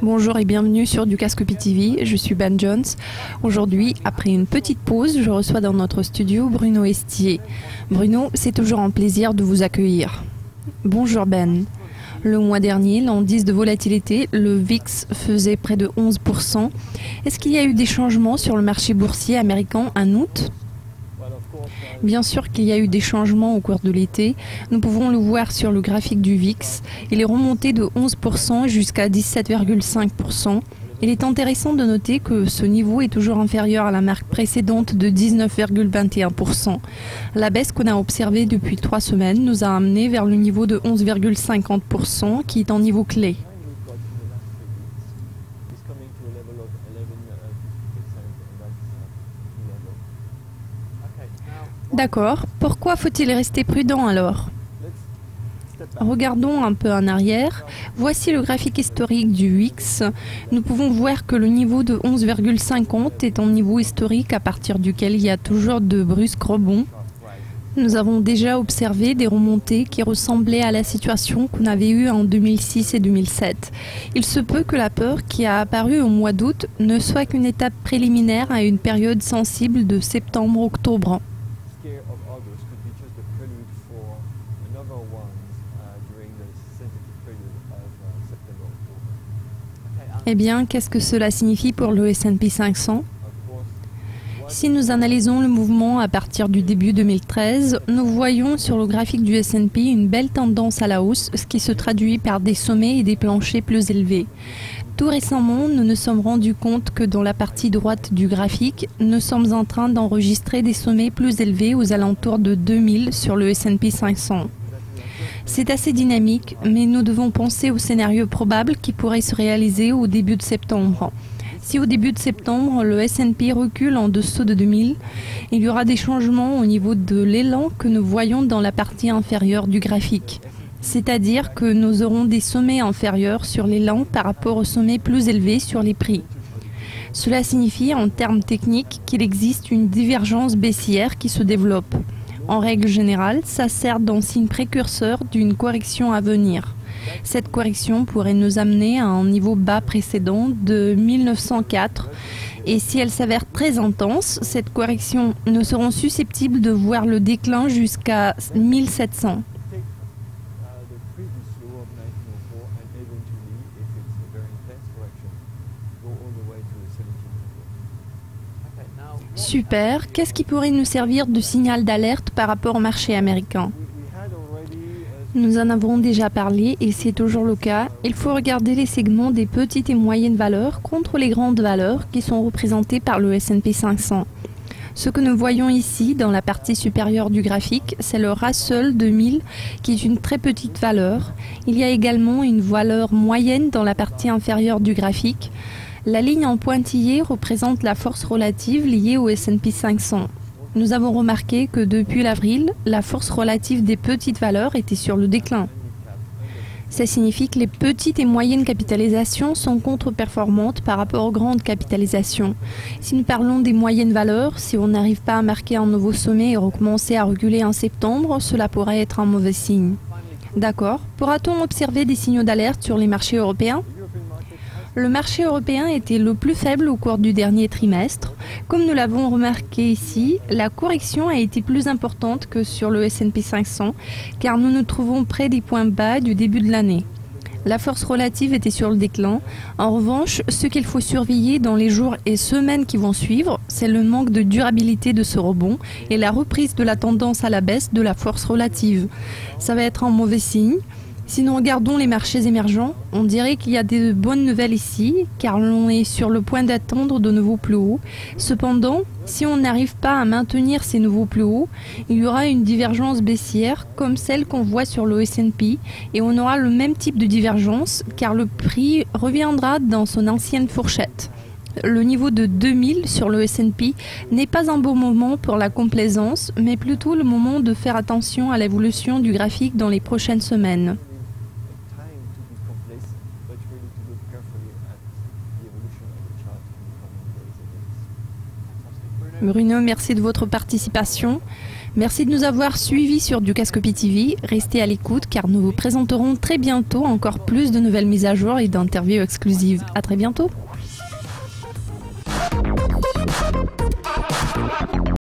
Bonjour et bienvenue sur Ducascopy TV, je suis Ben Jones. Aujourd'hui, après une petite pause, je reçois dans notre studio Bruno Estier. Bruno, c'est toujours un plaisir de vous accueillir. Bonjour Ben. Le mois dernier, l'indice de volatilité, le VIX, faisait près de 11%. Est-ce qu'il y a eu des changements sur le marché boursier américain en août ? Bien sûr qu'il y a eu des changements au cours de l'été. Nous pouvons le voir sur le graphique du VIX. Il est remonté de 11% jusqu'à 17,5%. Il est intéressant de noter que ce niveau est toujours inférieur à la marque précédente de 19,21%. La baisse qu'on a observée depuis 3 semaines nous a amené vers le niveau de 11,50% qui est un niveau clé. D'accord. Pourquoi faut-il rester prudent alors ? Regardons un peu en arrière. Voici le graphique historique du VIX. Nous pouvons voir que le niveau de 11,50 est un niveau historique à partir duquel il y a toujours de brusques rebonds. Nous avons déjà observé des remontées qui ressemblaient à la situation qu'on avait eue en 2006 et 2007. Il se peut que la peur qui a apparu au mois d'août ne soit qu'une étape préliminaire à une période sensible de septembre-octobre. Eh bien, qu'est-ce que cela signifie pour le S&P 500 ? Si nous analysons le mouvement à partir du début 2013, nous voyons sur le graphique du S&P une belle tendance à la hausse, ce qui se traduit par des sommets et des planchers plus élevés. Tout récemment, nous nous sommes rendus compte que dans la partie droite du graphique, nous sommes en train d'enregistrer des sommets plus élevés aux alentours de 2000 sur le S&P 500. C'est assez dynamique, mais nous devons penser au scénario probable qui pourrait se réaliser au début de septembre. Si au début de septembre, le S&P recule en dessous de 2000, il y aura des changements au niveau de l'élan que nous voyons dans la partie inférieure du graphique. C'est-à-dire que nous aurons des sommets inférieurs sur l'élan par rapport aux sommets plus élevés sur les prix. Cela signifie en termes techniques qu'il existe une divergence baissière qui se développe. En règle générale, ça sert d'un signe précurseur d'une correction à venir. Cette correction pourrait nous amener à un niveau bas précédent de 1904 et si elle s'avère très intense, cette correction, nous serons susceptibles de voir le déclin jusqu'à 1700. Super. Qu'est-ce qui pourrait nous servir de signal d'alerte par rapport au marché américain ? Nous en avons déjà parlé et c'est toujours le cas. Il faut regarder les segments des petites et moyennes valeurs contre les grandes valeurs qui sont représentées par le S&P 500. Ce que nous voyons ici dans la partie supérieure du graphique, c'est le Russell 2000 qui est une très petite valeur. Il y a également une valeur moyenne dans la partie inférieure du graphique. La ligne en pointillé représente la force relative liée au S&P 500. Nous avons remarqué que depuis l'avril, la force relative des petites valeurs était sur le déclin. Ça signifie que les petites et moyennes capitalisations sont contre-performantes par rapport aux grandes capitalisations. Si nous parlons des moyennes valeurs, si on n'arrive pas à marquer un nouveau sommet et recommencer à reculer en septembre, cela pourrait être un mauvais signe. D'accord. Pourra-t-on observer des signaux d'alerte sur les marchés européens ? Le marché européen était le plus faible au cours du dernier trimestre. Comme nous l'avons remarqué ici, la correction a été plus importante que sur le S&P 500 car nous nous trouvons près des points bas du début de l'année. La force relative était sur le déclin. En revanche, ce qu'il faut surveiller dans les jours et semaines qui vont suivre, c'est le manque de durabilité de ce rebond et la reprise de la tendance à la baisse de la force relative. Ça va être un mauvais signe. Si nous regardons les marchés émergents, on dirait qu'il y a de bonnes nouvelles ici, car l'on est sur le point d'atteindre de nouveaux plus hauts. Cependant, si on n'arrive pas à maintenir ces nouveaux plus hauts, il y aura une divergence baissière comme celle qu'on voit sur le S&P, et on aura le même type de divergence, car le prix reviendra dans son ancienne fourchette. Le niveau de 2000 sur le S&P n'est pas un bon moment pour la complaisance, mais plutôt le moment de faire attention à l'évolution du graphique dans les prochaines semaines. Bruno, merci de votre participation. Merci de nous avoir suivis sur Dukascopy TV. Restez à l'écoute car nous vous présenterons très bientôt encore plus de nouvelles mises à jour et d'interviews exclusives. À très bientôt.